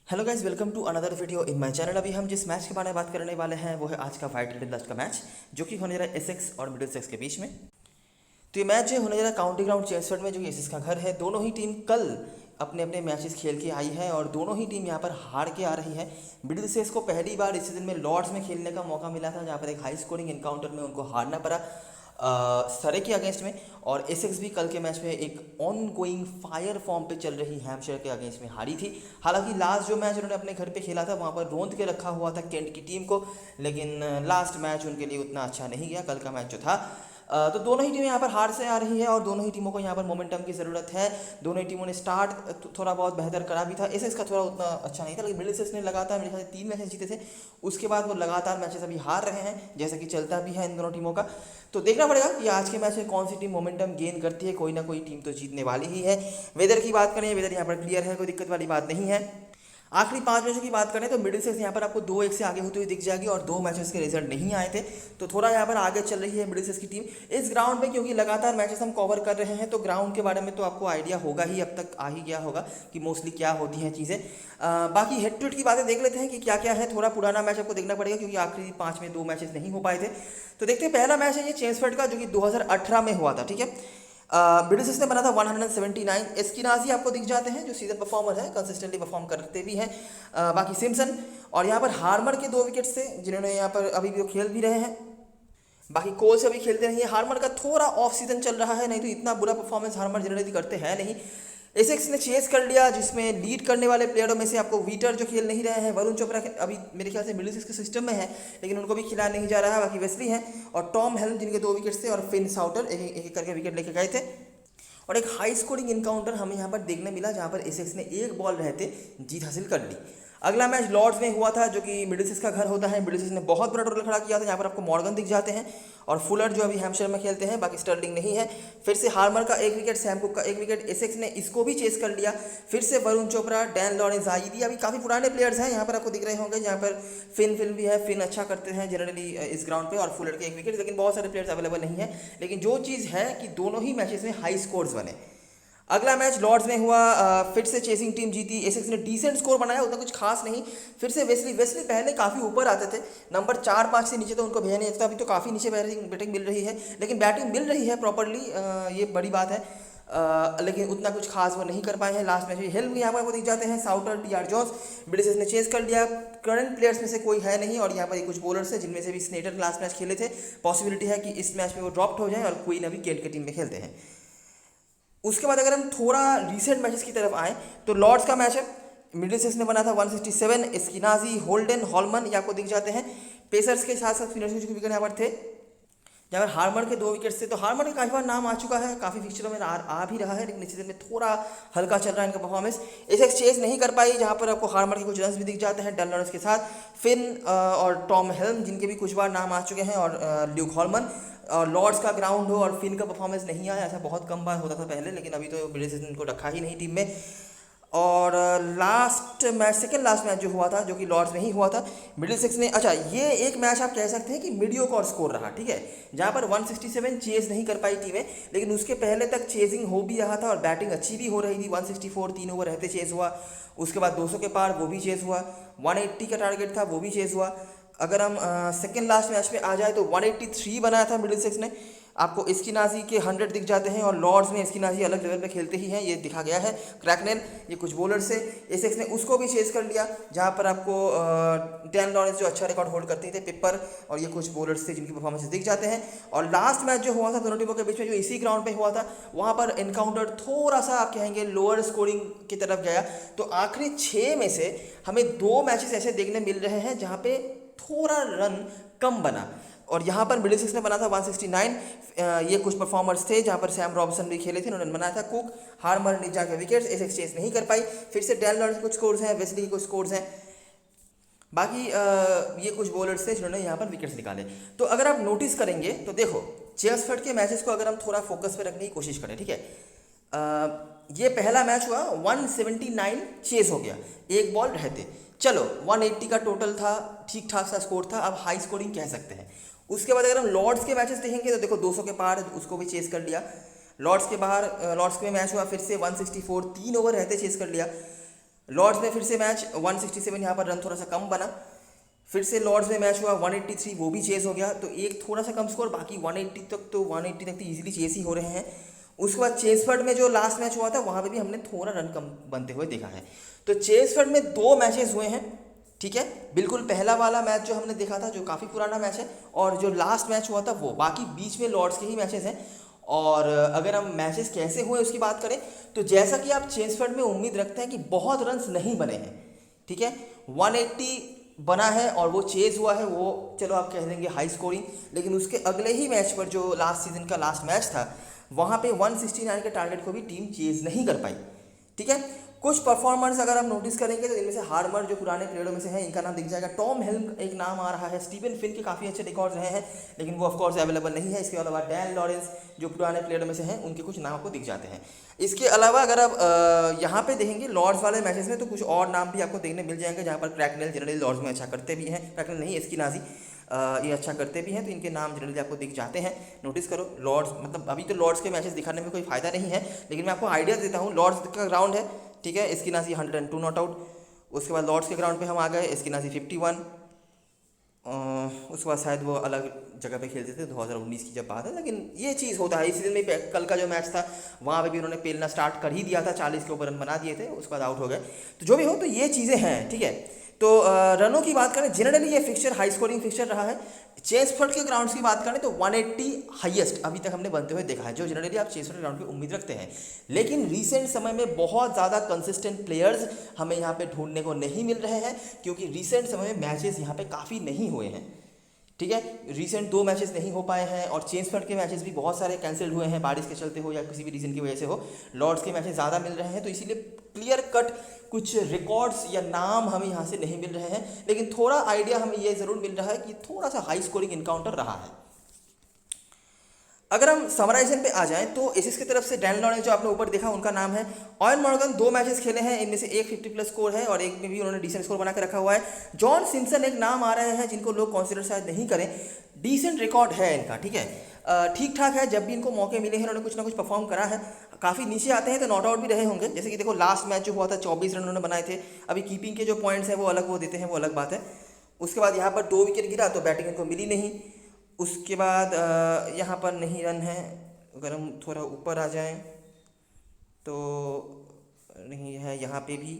Hello guys, welcome to another video in my channel. अभी हम जिस मैच के बारे में बात करने वाले हैं वो है आज का वाइट रिटन लास्ट का मैच, जो कि होने जा रहा है एसेक्स और मिडिलसेक्स के बीच में। तो ये मैच जो होने जा रहा है काउंटी ग्राउंड चेल्सफर्ड में, जो कि एसेक्स का घर है। दोनों ही टीम कल अपने अपने मैचेस खेल के आई है और दोनों ही टीम यहाँ पर हार के आ रही है। मिडिलसेक्स को पहली बार इस सीजन में लॉर्ड्स में खेलने का मौका मिला था, जहाँ पर एक हाई स्कोरिंग इनकाउंटर में उनको हारना पड़ा सरे के अगेंस्ट में। और एसेक्स भी कल के मैच में एक ऑन गोइंग फायर फॉर्म पे चल रही हैम्पशायर के अगेंस्ट में हारी थी। हालांकि लास्ट जो मैच उन्होंने अपने घर पे खेला था वहाँ पर रोंद के रखा हुआ था केंट की टीम को, लेकिन लास्ट मैच उनके लिए उतना अच्छा नहीं गया। कल का मैच जो था तो दोनों ही टीमें यहाँ पर हार से आ रही है और दोनों ही टीमों को यहाँ पर मोमेंटम की ज़रूरत है। दोनों ही टीमों ने स्टार्ट थोड़ा बहुत बेहतर करा भी था। एसेक्स का थोड़ा उतना अच्छा नहीं था, लेकिन मिडिलसेक्स ने लगातार मेरे ख्याल से 3 मैचेस जीते थे। उसके बाद वो लगातार मैचेस अभी हार रहे हैं, जैसा कि चलता भी है इन दोनों टीमों का। तो देखना पड़ेगा कि आज के मैच में कौन सी टीम मोमेंटम गेन करती है। कोई ना कोई टीम तो जीतने वाली ही है। वेदर की बात करें, वेदर यहाँ पर क्लियर है, कोई दिक्कत वाली बात नहीं है। आखिरी 5 मैचों की बात करें तो मिडिलसेक्स यहाँ पर आपको 2-1 से आगे होती हुई दिख जाएगी और 2 मैचेस के रिजल्ट नहीं आए थे, तो थोड़ा यहाँ पर आगे चल रही है मिडिलसेक्स की टीम इस ग्राउंड में। क्योंकि लगातार मैचेस हम कवर कर रहे हैं तो ग्राउंड के बारे में तो आपको आइडिया होगा ही, अब तक आ ही गया होगा कि मोस्टली क्या होती हैं चीज़ें। बाकी हेड टू हेड की बातें देख लेते हैं कि क्या क्या है। थोड़ा पुराना मैच आपको देखना पड़ेगा क्योंकि आखिरी 5 में 2 मैचेस नहीं हो पाए थे। तो देखते हैं, पहला मैच है ये चेल्सफर्ड का, जो कि 2018 में हुआ था। ठीक है, मिडिलसेक्स ने बना था 179। एस्किनाजी आपको दिख जाते हैं, जो सीजन परफॉर्मर है, कंसिस्टेंटली परफॉर्म करते भी हैं। बाकी सिम्सन और यहाँ पर हार्मर के 2 विकेट्स थे, जिन्होंने यहाँ पर अभी भी वो खेल भी रहे हैं। बाकी कोल से अभी खेलते नहीं है। हार्मर का थोड़ा ऑफ सीजन चल रहा है, नहीं तो इतना बुरा परफॉर्मेंस हार्मर जनरली करते हैं नहीं। एसेक्स ने चेस कर लिया, जिसमें लीड करने वाले प्लेयरों में से आपको वीटर जो खेल नहीं रहे हैं, वरुण चोपड़ा अभी मेरे ख्याल से मिडिलसेक्स के सिस्टम में है, लेकिन उनको भी खिलाया नहीं जा रहा है। बाकी वेस्ली हैं और टॉम हेल्म, जिनके 2 विकेट्स थे, और फिन साउटर एक एक करके विकेट लेके गए थे। और एक हाई स्कोरिंग इनकाउंटर हमें यहाँ पर देखने मिला, जहाँ पर एसेक्स ने एक बॉल रहते जीत हासिल कर ली। अगला मैच लॉर्ड्स में हुआ था, जो कि मिडिलसेक्स का घर होता है। मिडिलसेक्स ने बहुत बड़ा टोटल खड़ा किया था। यहाँ पर आपको मॉर्गन दिख जाते हैं और फुलर जो अभी हैम्पशायर में खेलते हैं, बाकी स्टर्लिंग नहीं है। फिर से हार्मर का 1 विकेट, सैम कुक का 1 विकेट, एसेक्स ने इसको भी चेस कर लिया। फिर से वरुण चोपड़ा, डैन लॉरेंस, जाहिदी, अभी काफ़ी पुराने प्लेयर्स हैं यहाँ पर आपको दिख रहे होंगे, जहाँ पर फिन भी है। फिन अच्छा करते हैं जनरली इस ग्राउंड पे, और फुलर के 1 विकेट, लेकिन बहुत सारे प्लेयर्स अवेलेबल नहीं है। लेकिन जो चीज़ है कि दोनों ही मैचेस में हाई स्कोर्स बने। अगला मैच लॉर्ड्स में हुआ, फिर से चेसिंग टीम जीती। एसेक्स ने डिसेंट स्कोर बनाया, उतना कुछ खास नहीं। फिर से वेस्ली पहले काफ़ी ऊपर आते थे, नंबर 4-5 से नीचे तो उनको भेजा नहीं जाता। अभी तो काफ़ी नीचे बैटिंग मिल रही है, लेकिन बैटिंग मिल रही है प्रॉपरली, ये बड़ी बात है। लेकिन उतना कुछ खास वो नहीं कर पाए हैं। लास्ट मैच हेल्म यहाँ पर वो दिख जाते हैं, साउटर, टीआर जॉस। मिडिलसेक्स ने चेस कर लिया। करंट प्लेयर्स में से कोई है नहीं, और यहाँ पर कुछ बॉलर्स हैं जिनमें से भी स्नेटर लास्ट मैच खेले थे। पॉसिबिलिटी है कि इस मैच में वो ड्रॉप्ड हो जाए और क्वीन अभी केंट की टीम में खेलते हैं। उसके बाद अगर हम थोड़ा रीसेंट मैचेस की तरफ आएँ तो लॉर्ड्स का मैच है, मिडिलसेक्स ने बना था 167। एस्किनाजी, होल्डन, हॉलमन ये आपको दिख जाते हैं। पेसर्स के साथ साथ स्पिनर्स के विकेट यहाँ पर थे, जहाँ पर हार्मर के 2 विकेट्स थे। तो हार्मर का काफ़ी बार नाम आ चुका है, काफ़ी फिक्चरों में आ भी रहा है, लेकिन इस सीजन में थोड़ा हल्का चल रहा है इनका परफॉर्मेंस। एसेक्स चेस नहीं कर पाई, जहाँ पर आपको हार्मर के कुछ रन्स भी दिख जाते हैं डन लॉरेंस के साथ। फिन और टॉम हेल्म, जिनके भी कुछ बार नाम आ चुके हैं, और ल्यूक हॉलमन। और लॉर्ड्स का ग्राउंड हो और फिन का परफॉर्मेंस नहीं आया, ऐसा बहुत कम बार होता था पहले, लेकिन अभी तो मिडिलसेक्स ने इनको रखा ही नहीं टीम में। और last match, second last match जो हुआ था, जो कि लॉर्ड्स में ही हुआ था, मिडिलसेक्स ने, अच्छा ये एक मैच आप कह सकते हैं कि मीडियोकर स्कोर रहा, ठीक है, जहाँ पर 167 चेज नहीं कर पाई टीमें, लेकिन उसके पहले तक चेजिंग हो भी रहा था और बैटिंग अच्छी भी हो रही थी। 164 3 ओवर रहते चेज हुआ, उसके बाद 200 के पार वो भी चेज हुआ, 180 का टारगेट था वो भी चेज हुआ। अगर हम सेकेंड लास्ट मैच में आ जाए तो 183 बनाया था मिडिलसेक्स ने। आपको एस्किनाजी के 100 दिख जाते हैं, और लॉर्ड्स में एस्किनाजी अलग लेवल पे खेलते ही हैं, ये दिखा गया है। क्रैकनेल, ये कुछ बॉलर से एसेक्स ने उसको भी चेस कर लिया, जहाँ पर आपको डैन लॉरेंस जो अच्छा रिकॉर्ड होल्ड करते थे, पिपर, और ये कुछ बॉलर्स थे जिनकी परफॉर्मेंस दिख जाते हैं। और लास्ट मैच जो हुआ था दोनों टीमों के बीच में, जो इसी ग्राउंड पे हुआ था, वहाँ पर इनकाउंटर थोड़ा सा आप कहेंगे लोअर स्कोरिंग की तरफ गया। तो आखिरी 6 में से हमें 2 मैचेस ऐसे देखने मिल रहे हैं जहाँ पे थोड़ा रन कम बना, और यहाँ पर मिडिलसेक्स ने बना था 169। ये कुछ परफॉर्मर्स थे, जहाँ पर सैम रॉबसन भी खेले थे, उन्होंने बनाया था। कुक, हार्मर ने जाके विकेट्स, एसेक्स चेस नहीं कर पाई। फिर से डैन लॉरेंस कुछ स्कोर्स हैं, वेस्ली के कुछ स्कोर्स हैं। बाकी ये कुछ बॉलर्स थे जिन्होंने यहाँ पर विकेट्स निकाले। तो अगर आप नोटिस करेंगे तो देखो, चेल्सफर्ड के मैचेस को अगर हम थोड़ा फोकस पे रखने की कोशिश करें, ठीक है, ये पहला मैच हुआ, 179 चेस हो गया, एक बॉल रहते, चलो 180 का टोटल था, ठीक ठाक सा स्कोर था, अब हाई स्कोरिंग कह सकते हैं। उसके बाद अगर हम लॉर्ड्स के मैचेस देखेंगे तो देखो 200 के पार, उसको भी चेस कर लिया। लॉर्ड्स के बाहर, लॉर्ड्स में मैच हुआ फिर से 164, 3 ओवर रहते चेस कर लिया। लॉर्ड्स में फिर से मैच 167 यहाँ पर रन थोड़ा सा कम बना। फिर से लॉर्ड्स में मैच हुआ 183, वो भी चेस हो गया, तो एक थोड़ा सा कम स्कोर, बाकी 180 तक तो 180 तक तो ईजिली चेस ही हो रहे हैं। उसके बाद चेसफर्ड में जो लास्ट मैच हुआ था वहाँ पे भी हमने थोड़ा रन कम बनते हुए देखा है। तो चेसफर्ड में 2 मैचेस हुए हैं, ठीक है। बिल्कुल पहला वाला मैच जो हमने देखा था जो काफ़ी पुराना मैच है, और जो लास्ट मैच हुआ था वो, बाकी बीच में लॉर्ड्स के ही मैचेस हैं। और अगर हम मैचेस कैसे हुए उसकी बात करें तो जैसा कि आप चेसफर्ड में उम्मीद रखते हैं कि बहुत रन्स नहीं बने हैं, ठीक है। 180 बना है और वो चेज हुआ है, वो चलो आप कह देंगे हाई स्कोरिंग, लेकिन उसके अगले ही मैच पर जो लास्ट सीजन का लास्ट मैच था वहाँ पे 169 के टारगेट को भी टीम चेज नहीं कर पाई, ठीक है। कुछ परफॉर्मर्स अगर आप नोटिस करेंगे तो इनमें से हार्मर जो पुराने प्लेयरों में से हैं इनका नाम दिख जाएगा, टॉम हेल्म एक नाम आ रहा है, स्टीवन फिन के काफ़ी अच्छे रिकॉर्ड रहे हैं लेकिन वो ऑफकोर्स अवेलेबल नहीं है। इसके अलावा डैन लॉरेंस जो पुराने प्लेयरों में से हैं उनके कुछ नाम आपको दिख जाते हैं। इसके अलावा अगर आप यहाँ पे देखेंगे लॉर्ड्स वाले मैचेस में तो कुछ और नाम भी आपको देखने मिल जाएंगे, जहाँ पर क्रैकनेल जनरली लॉर्ड्स में अच्छा करते भी हैं, क्रैकनेल नहीं एस्किनाजी ये अच्छा करते भी हैं, तो इनके नाम जनरली आपको दिख जाते हैं। नोटिस करो लॉर्ड्स, मतलब अभी तो लॉर्ड्स के मैचेस दिखाने में कोई फ़ायदा नहीं है, लेकिन मैं आपको आइडिया देता हूँ। लॉर्ड्स का ग्राउंड है, ठीक है, एस्किनाजी 102 नॉट आउट। उसके बाद लॉर्ड्स के ग्राउंड पे हम आ गए, एस्किनाजी 51। उसके बाद शायद वो अलग जगह पे खेलते थे, 2019 की जब बात है, लेकिन ये चीज़ होता है। इस सीजन में कल का जो मैच था वहाँ पे भी उन्होंने पेलना स्टार्ट कर ही दिया था, 40 के ऊपर रन बना दिए थे, उसके बाद आउट हो गए। तो जो भी हो तो ये चीज़ें हैं, ठीक है। तो रनों की बात करें, जनरली ये फिक्चर हाई स्कोरिंग फिक्चर रहा है। चेसफर्ड के ग्राउंड्स की बात करें तो 180 हाईएस्ट अभी तक हमने बनते हुए देखा है, जो जनरली आप चेसफर्ड ग्राउंड पे उम्मीद रखते हैं। लेकिन रीसेंट समय में बहुत ज़्यादा कंसिस्टेंट प्लेयर्स हमें यहाँ पे ढूंढने को नहीं मिल रहे हैं, क्योंकि रीसेंट समय में मैचेस यहाँ पे काफ़ी नहीं हुए हैं, ठीक है। रीसेंट 2 मैचेस नहीं हो पाए हैं, और चेसफर्ड के मैचेस भी बहुत सारे कैंसिल हुए हैं, बारिश के चलते हो या किसी भी रीज़न की वजह से हो। लॉर्ड्स के मैचेस ज़्यादा मिल रहे हैं, तो इसीलिए क्लियर कट कुछ रिकॉर्ड्स या नाम हमें यहाँ से नहीं मिल रहे हैं, लेकिन थोड़ा आइडिया हमें ये ज़रूर मिल रहा है कि थोड़ा सा हाई स्कोरिंग इनकाउंटर रहा है। अगर हम समराइजन पे आ जाएं तो एसिस की तरफ से डैन लॉरेंस जो आपने ऊपर देखा उनका नाम है। ऑयन मॉर्गन 2 मैचेस खेले हैं, इनमें से एक 50 प्लस स्कोर है और एक में भी उन्होंने डिसेंट स्कोर बना के रखा हुआ है। जॉन सिम्पसन एक नाम आ रहे हैं जिनको लोग कंसीडर शायद नहीं करें, डिसेंट रिकॉर्ड है इनका, ठीक है, ठीक ठाक है। जब भी इनको मौके मिले हैं उन्होंने कुछ ना कुछ परफॉर्म करा है। काफ़ी नीचे आते हैं तो नॉट आउट भी रहे होंगे, जैसे कि देखो लास्ट मैच जो हुआ था 24 रन उन्होंने बनाए थे। अभी कीपिंग के जो पॉइंट्स हैं वो अलग वो देते हैं, वो अलग बात है। उसके बाद यहाँ पर 2 विकेट गिरा तो बैटिंग इनको मिली नहीं। उसके बाद यहाँ पर नहीं रन है। अगर हम थोड़ा ऊपर आ जाएं तो नहीं है, यहाँ पे भी,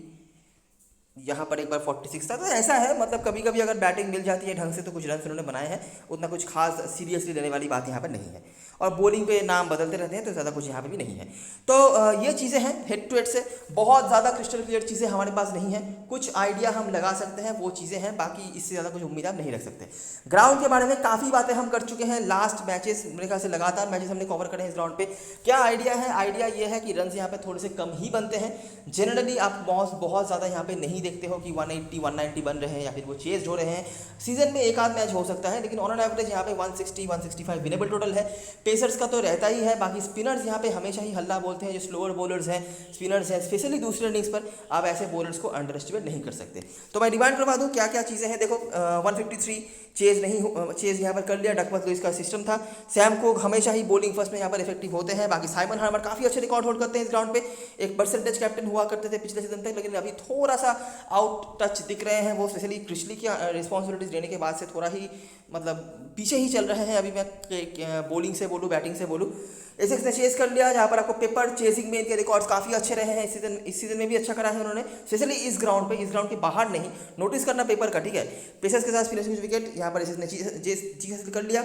यहाँ पर एक बार 46 था। तो ऐसा है, मतलब कभी कभी अगर बैटिंग मिल जाती है ढंग से तो कुछ रन उन्होंने बनाए हैं, उतना कुछ खास सीरियसली लेने वाली बात यहाँ पर नहीं है। और बॉलिंग पे नाम बदलते रहते हैं तो ज़्यादा कुछ यहाँ पे भी नहीं है। तो ये चीज़ें हैं, हेड टू हेड से बहुत ज़्यादा क्रिस्टल क्लियर चीज़ें हमारे पास नहीं है। कुछ आइडिया हम लगा सकते हैं, वो चीज़ें हैं, बाकी इससे ज़्यादा कुछ उम्मीद आप नहीं रख सकते। ग्राउंड के बारे में काफ़ी बातें हम कर चुके हैं, लास्ट मैचेस मेरे ख्याल से लगातार मैचेस हमने कवर करे हैं इस ग्राउंड पे। क्या आइडिया है? आइडिया ये है कि रन यहाँ पे थोड़े से कम ही बनते हैं। जनरली आप बहुत ज़्यादा यहाँ पे नहीं देखते हो कि 180 190 बन रहे हैं या फिर वो चेज हो रहे हैं। सीजन में एक आध मैच हो सकता है, लेकिन ऑन एन एवरेज यहाँ पे 160 165 विनेबल टोटल है। पेसर्स का तो रहता ही है, बाकी स्पिनर्स यहाँ पे हमेशा ही हल्ला बोलते हैं। जो स्लोअर बॉलर्स हैं, स्पिनर्स हैं, स्पेशली दूसरे इनिंग्स पर आप ऐसे बॉलर्स को अंडर एस्टिमेट नहीं कर सकते। तो मैं डिमांड करवा दूँ क्या क्या चीज़ें हैं। देखो 153 चेज नहीं, चेज यहाँ पर कर लिया, डकवर्थ लुइस का सिस्टम था। सैम कोग हमेशा ही बॉलिंग फर्स्ट में यहाँ पर इफेक्टिव होते हैं। बाकी साइमन हार्मर काफ़ी अच्छे रिकॉर्ड होल्ड करते हैं इस ग्राउंड पे, एक परसेंटेज कैप्टन हुआ करते थे पिछले सीजन तक, लेकिन अभी थोड़ा सा आउट टच दिख रहे हैं। वो स्पेशली क्रिशली की रिस्पॉन्सिबिलिटीज लेने के बाद से थोड़ा ही मतलब पीछे ही चल रहे हैं। अभी मैं बॉलिंग से बोलूँ बैटिंग से बोलूँ, एसेक्स ने चेस कर लिया, जहाँ पर आपको पेपर चेसिंग में इनके रिकॉर्ड्स काफ़ी अच्छे रहे हैं। इस सीजन में भी अच्छा करा है उन्होंने, स्पेशली इस ग्राउंड पे, इस ग्राउंड के बाहर नहीं। नोटिस करना पेपर का, ठीक है। पेसर्स के साथ स्पिनर्स कुछ विकेट यहाँ पर एसेक्स ने जी हासिल कर लिया।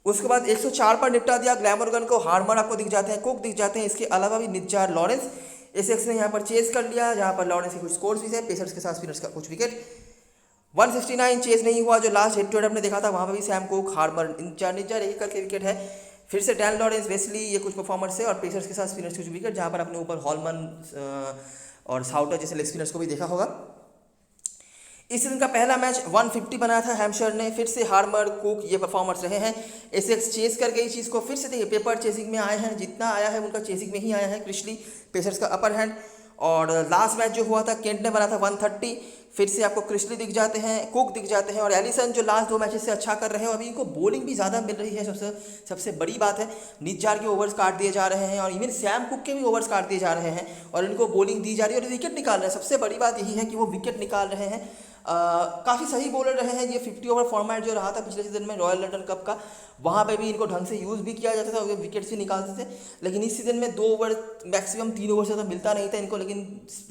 उसके बाद 104 पर निपटा दिया ग्लैमरगन को। हार्मर आपको दिख जाते हैं, कुक दिख जाते हैं, इसके अलावा भी निज्जार लॉरेंस एसेक्स ने यहाँ पर चेस कर लिया, जहाँ पर लॉरेंस के कुछ स्कोर्स भी थे। पेसर्स के साथ स्पिनर्स का कुछ विकेट। 169 चेस नहीं हुआ, जो लास्ट हेड टू हेड हमने देखा था वहाँ पर भी सैम कोक, हार्मर, निज्जार एक करके विकेट है। फिर से डैन लॉरेंस, वेस्ली, ये कुछ परफॉर्मर्स है। और पेसर्स के साथ स्पिनर्स कुछ विकेट, जहाँ पर अपने ऊपर हॉलमन और साउटर जैसे लेग स्पिनर्स को भी देखा होगा। इस सीजन का पहला मैच 150 बनाया था हैम्पशायर ने। फिर से हार्मर, कुक ये परफॉर्मर्स रहे हैं। एसेक्स चेस कर गई चीज़ को, फिर से देखिए पेपर चेसिंग में आए हैं, जितना आया है उनका चेसिंग में ही आया है। क्रिशली पेसर्स का अपर हैंड। और लास्ट मैच जो हुआ था केंट ने बना था 130। फिर से आपको क्रिस्टली दिख जाते हैं, कुक दिख जाते हैं और एलिसन जो लास्ट 2 मैचेस से अच्छा कर रहे हैं। अभी इनको बॉलिंग भी ज़्यादा मिल रही है, सबसे बड़ी बात है। निज्जार के ओवर्स काट दिए जा रहे हैं और इवन सैम कुक के भी ओवर्स काट दिए जा रहे हैं और इनको बॉलिंग दी जा रही है और विकेट निकाल रहे हैं। सबसे बड़ी बात यही है कि वो विकेट निकाल रहे हैं। काफ़ी सही बॉलर रहे हैं। ये 50 ओवर फॉर्मेट जो रहा था पिछले सीजन में रॉयल लंदन कप का, वहाँ पे भी इनको ढंग से यूज़ भी किया जाता था और विकेट्स भी निकालते थे। लेकिन इस सीजन में 2 ओवर मैक्सिमम 3 ओवर से तो मिलता नहीं था इनको, लेकिन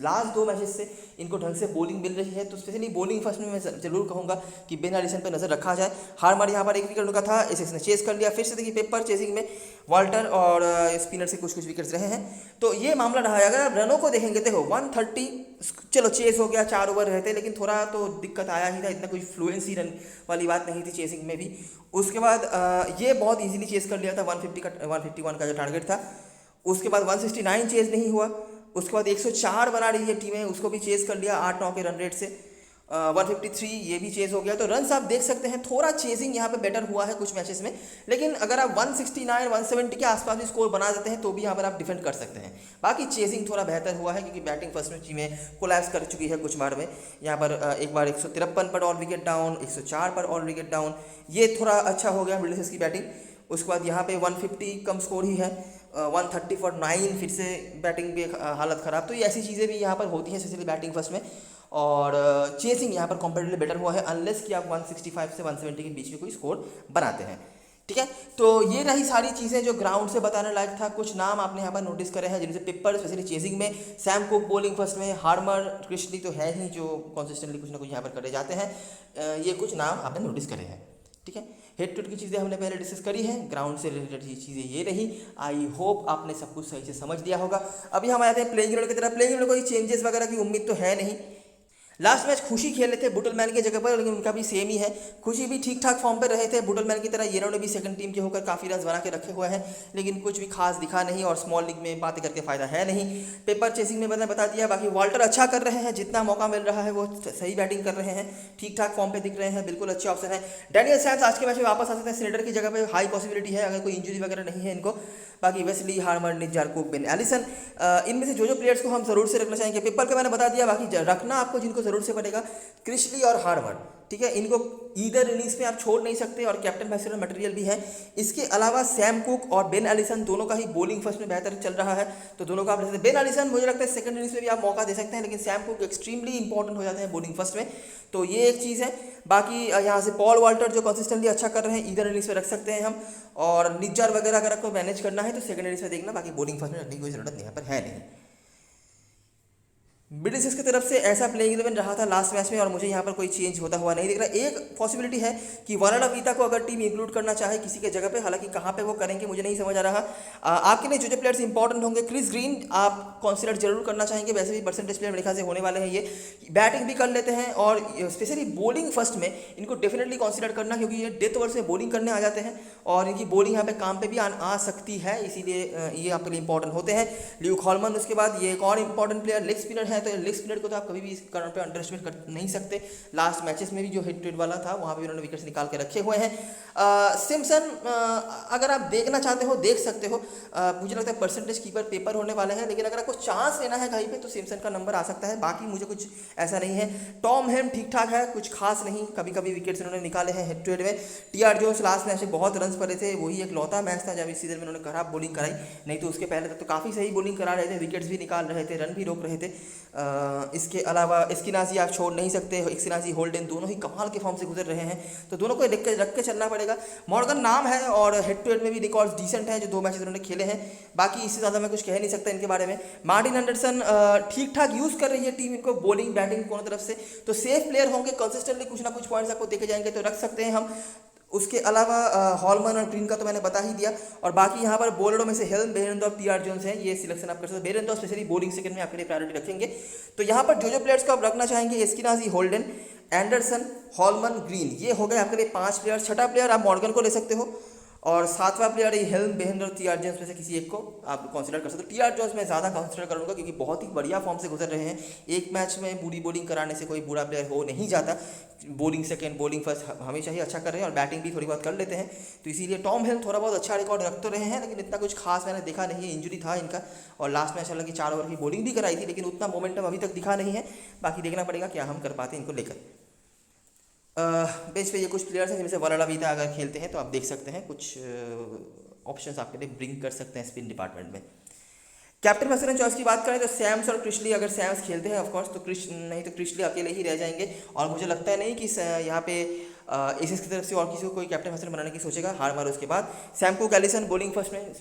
लास्ट 2 मैचेस से इनको ढंग से बॉलिंग मिल रही है। तो स्पेशली बॉलिंग फर्स्ट में मैं जरूर कहूँगा कि बेन एलिसन पर नज़र रखा जाए। हार्मर यहाँ पर 1 विकेट उनका था, एसेक्स ने चेस कर लिया। फिर से देखिए पेपर चेसिंग में वाल्टर और स्पिनर से कुछ विकेट्स रहे हैं। तो ये मामला रहा है। अगर आप रनों को देखेंगे, देखो 130 चलो चेस हो गया, 4 ओवर रहते, लेकिन थोड़ा तो दिक्कत आया ही था। इतना कोई फ्लुएंसी रन वाली बात नहीं थी चेसिंग में भी। उसके बाद ये बहुत इजीली चेस कर लिया था 151 का जो टारगेट था। उसके बाद 169 चेस नहीं हुआ। उसके बाद 104 बना रही है टीमें, उसको भी चेस कर लिया 8-9 के रन रेट से। 153 ये भी चेस हो गया। तो रन्स आप देख सकते हैं, थोड़ा चेसिंग यहाँ पे बेटर हुआ है कुछ मैचेस में। लेकिन अगर आप 169 170 के आसपास भी स्कोर बना देते हैं तो भी यहाँ पर आप डिफेंड कर सकते हैं। बाकी चेसिंग थोड़ा बेहतर हुआ है क्योंकि बैटिंग फर्स्ट में टीमें कोलैप्स कर चुकी है कुछ बार में। यहाँ पर एक बार 153 पर ऑल विकेट डाउन, 104 पर ऑल विकेट डाउन, ये थोड़ा अच्छा हो गया मिडिल की बैटिंग। उसके बाद यहाँ पे 150 कम स्कोर ही है, 130 for 9 फिर से बैटिंग भी हालत ख़राब। तो ये ऐसी चीज़ें भी यहाँ पर होती हैं स्पेशली बैटिंग फर्स्ट में। और चेसिंग यहाँ पर कंपेरेटिवली बेटर हुआ है, अनलेस कि आप 165 से 170 के बीच में कोई स्कोर बनाते हैं। ठीक है, तो ये रही सारी चीज़ें जो ग्राउंड से बताने लायक था। कुछ नाम आपने यहाँ पर नोटिस करे हैं, जिनसे पेपर स्पेशली चेसिंग में, सैम कुक बॉलिंग फर्स्ट में, हार्मर, क्रिस्टली तो है ही जो कंसिस्टेंटली कुछ ना कुछ यहाँ पर करे जाते हैं। ये कुछ नाम आपने नोटिस करे हैं। ठीक है, हेड टू हेड की चीज़ें हमने पहले डिस्कस करी हैं, ग्राउंड से रिलेटेड ये चीज़ें ये रही। आई होप आपने सब कुछ सही से समझ लिया होगा। अभी हम आते हैं प्लेइंग ग्राउंड की तरफ। प्लेइंग ग्राउंड कोई चेंजेस वगैरह की उम्मीद तो है नहीं। लास्ट मैच खुशी खेले थे बुटलमैन की जगह पर, लेकिन उनका भी सेम ही है। खुशी भी ठीक ठाक फॉर्म पर रहे थे बुटलमैन की तरह। ये इन्होंने भी सेकंड टीम के होकर काफ़ी रन बना के रखे हुए हैं, लेकिन कुछ भी खास दिखा नहीं और स्मॉल लीग में बातें करके फ़ायदा है नहीं। पेपर चेसिंग में मैंने बता दिया। बाकी वाल्टर अच्छा कर रहे हैं, जितना मौका मिल रहा है वो सही बैटिंग कर रहे हैं, ठीक ठाक फॉर्म पर दिख रहे हैं, बिल्कुल अच्छे ऑप्शन है। डैनियल सैम्स आज के मैच में वापस आ सकते हैं स्नेडर की जगह पर, हाई पॉसिबिलिटी है अगर कोई इंजरी वगैरह नहीं है इनको। बाकी Wesley, Harmer, Nijjar, Cook, Ben Allison, इनमें से जो प्लेयर्स को हम जरूर से रखना चाहेंगे, पेपर का मैंने बता दिया। बाकी रखना आपको जिनको जरूर से पड़ेगा, क्रिस्टली और हार्मर। ठीक है, इनको ईदर इनिंग्स में आप छोड़ नहीं सकते और कैप्टन मैसेडर मटेरियल भी है। इसके अलावा सैम कुक और बेन एलिसन दोनों का ही बॉलिंग फर्स्ट में बेहतर चल रहा है, तो दोनों का आप ले सकते हैं। बेन एलिसन मुझे लगता है सेकंड इनिंग्स में भी आप मौका दे सकते हैं, लेकिन सैम कुक एक्सट्रीमली इंपॉर्टेंट हो जाते हैं बॉलिंग फर्स्ट में, तो ये एक चीज़ है। बाकी यहाँ से पॉल वाल्टर जो कंसिस्टेंटली अच्छा कर रहे हैं, ईदर इनिंग्स में रख सकते हैं हम। और निज्जार वगैरह अगर आपको मैनेज करना है तो सेकंड इनिंग्स में देखना, बाकी बॉलिंग फर्स्ट में रखने की कोई जरूरत यहाँ पर है नहीं। मिडिल की तरफ से ऐसा प्लेइंग 11 रहा था लास्ट मैच में और मुझे यहाँ पर कोई चेंज होता हुआ नहीं दिख रहा। एक पॉसिबिलिटी है कि वराडा वीता को अगर टीम इंक्लूड करना चाहे किसी के जगह पे, हालांकि कहाँ पे वो करेंगे मुझे नहीं समझ आ रहा। आपके लिए जो प्लेयर्स इंपॉर्टेंट होंगे, क्रिस ग्रीन आप कंसिडर जरूर करना चाहेंगे, वैसे भी परसेंटेज प्लेयर मेरे ख्याल से होने वाले हैं। ये बैटिंग भी कर लेते हैं और स्पेशली बॉलिंग फर्स्ट में इनको डेफिनेटली कंसिडर करना, क्योंकि ये डेथ ओवर से बॉलिंग करने आ जाते हैं और इनकी बॉलिंग यहाँ पे काम पे भी आ सकती है, इसीलिए ये आपके लिए इंपॉर्टेंट होते हैं। ल्यूक हॉलमन, उसके बाद ये एक और इंपॉर्टेंट प्लेयर लेग स्पिनर है, तो लेग स्पिनर को तो आप कभी भी इस कारण पे अंडर एस्टिमेट कर नहीं सकते। लास्ट मैचेस में भी जो हिट ट्रेड वाला था वहाँ पे उन्होंने विकेट्स निकाल के रखे हुए हैं। सिम्पसन अगर आप देखना चाहते हो देख सकते हो, मुझे लगता है परसेंटेज कीपर पेपर होने वाले हैं, लेकिन अगर आपको चांस लेना है कहीं पे तो सिम्पसन का नंबर आ सकता है। बाकी मुझे कुछ ऐसा नहीं है। टॉम हेम ठीक ठाक है, कुछ खास नहीं, कभी कभी विकेट्स इन्होंने निकाले हैं हिट ट्रेड में। टीआर जोन्स लास्ट मैच में बहुत रन पड़े थे, वही एक लौता मैच था जब इस सीजन में उन्होंने खराब बॉलिंग कराई, नहीं तो उसके पहले तक तो काफ़ी सही बॉलिंग करा रहे थे, विकेट्स भी निकाल रहे थे, रन भी रोक रहे थे। इसके अलावा एस्किनाजी आप छोड़ नहीं सकते, एस्किनाजी होल्डन दोनों ही कमाल के फॉर्म से गुजर रहे हैं, तो दोनों को रख के चलना पड़ेगा। मॉर्गन नाम है और हेड टू हेड में भी रिकॉर्ड्स डिसेंट हैं, जो 2 मैचेस उन्होंने खेले हैं। बाकी इससे ज़्यादा मैं कुछ कह नहीं सकता इनके बारे में। मार्टिन एंडरसन ठीक ठाक यूज़ कर रही है टीम इनको, बॉलिंग बैटिंग दोनों तरफ से, तो सेफ प्लेयर होंगे, कंसिस्टेंटली कुछ ना कुछ पॉइंट्स आपको देखे जाएंगे तो रख सकते हैं हम। उसके अलावा हॉलमन और ग्रीन का तो मैंने बता ही दिया, और बाकी यहाँ पर बॉलरों में से हेल्म, बेरेंडॉर्फ, टीआर जोन्स हैं, ये सिलेक्शन आप कर सकते हो। बेरेंडॉर्फ स्पेशली बॉलिंग सेकंड में आपके लिए प्रायोरिटी रखेंगे। तो यहाँ पर जो प्लेयर्स को आप रखना चाहेंगे, Eskinazi, Holden, Anderson, Hollman, Green, ये हो गए आपके लिए 5 प्लेयर। छठा प्लेयर आप मॉर्गन को ले सकते हो और सातवां प्लेयर हेल्म, बेहन और टी आर जोन्स में से किसी एक को आप कंसिडर कर सकते हो। टी आर जोन्स मैं ज़्यादा कंसिडर करूँगा क्योंकि बहुत ही बढ़िया फॉर्म से गुजर रहे हैं। एक मैच में बुरी बॉलिंग कराने से कोई बुरा प्लेयर हो नहीं जाता। बॉलिंग सेकंड, बॉलिंग फर्स्ट हमेशा ही अच्छा कर रहे हैं और बैटिंग भी थोड़ी बहुत कर लेते हैं, तो इसीलिए टॉम हेल्म थोड़ा बहुत अच्छा रिकॉर्ड रख तो रहे हैं, लेकिन इतना कुछ खास मैंने देखा नहीं है। इंजरी था इनका और लास्ट मैच हालांकि 4 ओवर की बॉलिंग भी कराई थी, लेकिन उतना मोमेंटम अभी तक दिखा नहीं है। बाकी देखना पड़ेगा क्या हम कर पाते हैं इनको लेकर। बेंच पे ये कुछ प्लेयर्स हैं जिनमें से वराड़ा बीता अगर खेलते हैं तो आप देख सकते हैं कुछ ऑप्शंस आपके लिए ब्रिंग कर सकते हैं स्पिन डिपार्टमेंट में। कैप्टन मसलन चॉइस की बात करें तो सैम्स और क्रिशली, अगर सैम्स खेलते हैं ऑफकोर्स तो नहीं तो क्रिशली अकेले ही रह जाएंगे और मुझे लगता है नहीं कि यहाँ पे एसिस की तरफ से और किसी को कोई कैप्टन मसलन बनाने की सोचेगा। हार मारो उसके बाद Sam Cook, Allison bowling first में,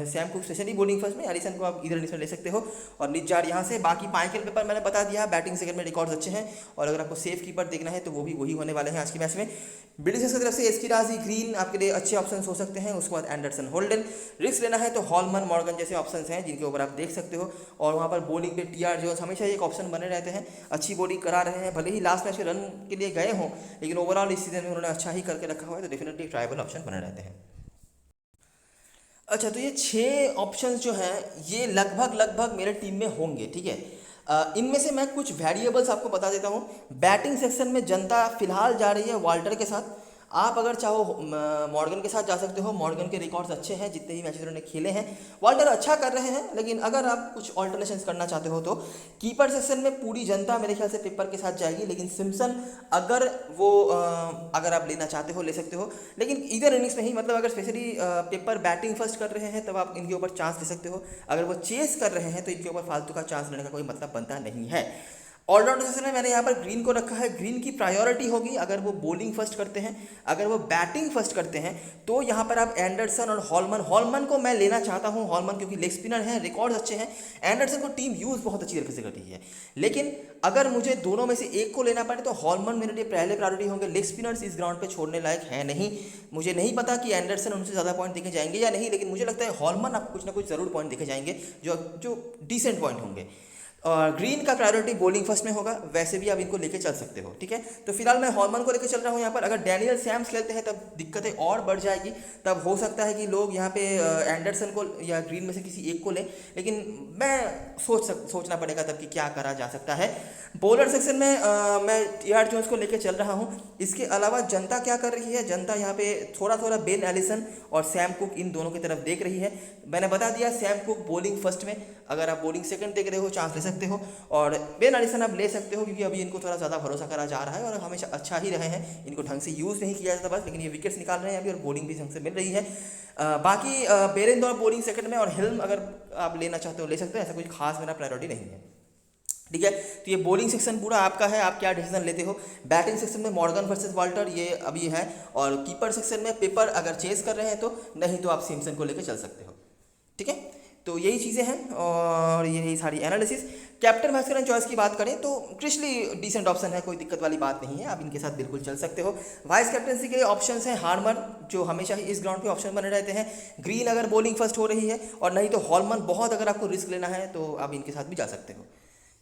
Sam Cook specially bowling first में, एलिसन को आप इधर इधर ले सकते हो और निजार यहाँ से। बाकी माइकल पेपर मैंने बता दिया, बैटिंग सेकंड में रिकॉर्ड्स अच्छे हैं और अगर आपको सेफ कीपर देखना है तो वो भी वही होने वाले हैं आज के मैच में। ब्रिटिश की तरफ से एस्किराजी, ग्रीन आपके लिए अच्छे ऑप्शन हो सकते हैं। उसके बाद एंडरसन, होल्डन। रिस्क लेना है तो हॉलमन, मॉर्गन जैसे ऑप्शन हैं जिनके ऊपर आप देख सकते हो। और वहाँ पर बॉलिंग पे टी आर जोन्स हमेशा एक ऑप्शन बने रहते हैं, अच्छी बॉलिंग करा रहे हैं। भले ही लास्ट मैच के रन के लिए गए हों, लेकिन ओवरऑल इस सीजन में उन्होंने अच्छा ही करके रखा हुआ है, तो डेफिनेटली ट्रायबल ऑप्शन बने रहते हैं। अच्छा, तो ये 6 ऑप्शंस जो हैं ये लगभग मेरे टीम में होंगे, ठीक है। इनमें से मैं कुछ वेरिएबल्स आपको बता देता हूँ। बैटिंग सेक्शन में जनता फिलहाल जा रही है वाल्टर के साथ। आप अगर चाहो मॉर्गन के साथ जा सकते हो, मॉर्गन के रिकॉर्ड्स अच्छे हैं, जितने भी मैचेस उन्होंने खेले हैं। वाल्टर अच्छा कर रहे हैं, लेकिन अगर आप कुछ ऑल्टरनेशंस करना चाहते हो तो कीपर सेक्शन में पूरी जनता मेरे ख्याल से पेपर के साथ जाएगी, लेकिन सिम्पसन अगर अगर आप लेना चाहते हो ले सकते हो, लेकिन इधर इनिंग्स में ही, मतलब अगर स्पेशली पेपर बैटिंग फर्स्ट कर रहे हैं तब आप इनके ऊपर चांस ले सकते हो। अगर वो चेस कर रहे हैं तो इनके ऊपर फालतू का चांस लेने का कोई मतलब बनता नहीं है। ऑलराउंडर सेक्शन में मैंने यहाँ पर ग्रीन को रखा है। ग्रीन की प्रायोरिटी होगी अगर वो बॉलिंग फर्स्ट करते हैं, अगर वो बैटिंग फर्स्ट करते हैं तो यहाँ पर आप एंडरसन और हॉलमन को मैं लेना चाहता हूँ। हॉलमन क्योंकि लेग स्पिनर हैं, रिकॉर्ड्स अच्छे हैं। एंडरसन को टीम यूज़ बहुत अच्छी तरीके से करती है, लेकिन अगर मुझे दोनों में से एक को लेना पड़े तो हॉलमन मेरे लिए पहले प्रायोरिटी होंगे। लेग स्पिनर्स इस ग्राउंड पर छोड़ने लायक है नहीं। मुझे नहीं पता कि एंडरसन उनसे ज़्यादा पॉइंट देखे जाएंगे या नहीं, लेकिन मुझे लगता है हॉलमन आपको कुछ ना कुछ ज़रूर पॉइंट देखे जाएंगे जो डिसेंट पॉइंट होंगे। और ग्रीन का प्रायोरिटी बॉलिंग फर्स्ट में होगा, वैसे भी आप इनको लेके चल सकते हो, ठीक है। तो फिलहाल मैं हॉलमन को लेके चल रहा हूँ यहाँ पर। अगर डैनियल सैम्स खेलते हैं तब दिक्कतें और बढ़ जाएगी, तब हो सकता है कि लोग यहाँ पे एंडरसन को या ग्रीन में से किसी एक को लें, लेकिन मैं सोचना पड़ेगा तब कि क्या करा जा सकता है। बॉलर सेक्शन में मैं टी आर जोन्स को लेके चल रहा हूँ। इसके अलावा जनता क्या कर रही है, जनता यहाँ पे थोड़ा बेन एलिसन और सैम कुक इन दोनों की तरफ देख रही है। मैंने बता दिया सैम कुक बॉलिंग फर्स्ट में, अगर आप बॉलिंग सेकंड देख रहे हो चांस ले सकते हो, और बेन एलिसन आप ले सकते हो क्योंकि अभी इनको थोड़ा ज़्यादा भरोसा करा जा रहा है और हमेशा अच्छा ही रहे हैं। इनको ढंग से यूज़ नहीं किया जाता बस, लेकिन ये विकेट्स निकाल रहे हैं अभी और बॉलिंग भी ढंग से मिल रही है। बाकी बेरेंदौर बॉलिंग सेकंड में और हिल्म अगर आप लेना चाहते हो ले सकते हो, ऐसा कुछ खास मेरा प्रायोरिटी नहीं है, ठीक है। तो ये बॉलिंग सेक्शन पूरा आपका है, आप क्या डिसीजन लेते हो। बैटिंग सेक्शन में मॉर्गन वर्सेस वाल्टर ये अभी है, और कीपर सेक्शन में पेपर अगर चेस कर रहे हैं तो, नहीं तो आप सिम्पसन को लेकर चल सकते हो, ठीक है। तो यही चीज़ें हैं और यही सारी analysis. Captain vice captain choice की बात करें तो क्रिशली डिसेंट ऑप्शन है, कोई दिक्कत वाली बात नहीं है, आप इनके साथ बिल्कुल चल सकते हो। वाइस कैप्टनसी के ऑप्शंस हैं हार्मर, जो हमेशा ही इस ग्राउंड पे ऑप्शन बने रहते हैं। ग्रीन अगर बॉलिंग फर्स्ट हो रही है, और नहीं तो हॉलमन, बहुत अगर आपको रिस्क लेना है तो आप इनके साथ भी जा सकते हो,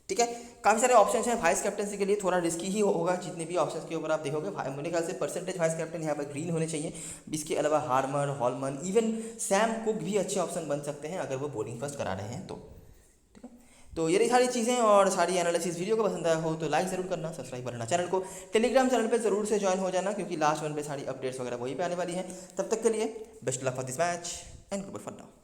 ठीक है। काफ़ी सारे ऑप्शंस हैं वाइस कैप्टनसी के लिए, थोड़ा रिस्की ही होगा जितने भी ऑप्शंस के ऊपर आप देखोगे। मेरे ख्याल से परसेंटेज वाइस कैप्टन यहाँ पर ग्रीन होने चाहिए। इसके अलावा Harmer, Holman, even Sam cook भी अच्छे ऑप्शन बन सकते हैं अगर वो बॉलिंग फर्स्ट करा रहे हैं तो, ठीक है। तो ये सारी चीज़ें और सारी एनालिसिस वीडियो को पसंद आया हो तो लाइक ज़रूर करना, सब्सक्राइब करना चैनल को, टेलीग्राम चैनल पर ज़रूर से ज्वाइन हो जाना क्योंकि लास्ट वन पे सारी अपडेट्स वगैरह वहीं पे आने वाली हैं। तब तक के लिए best luck for this match and goodbye for now.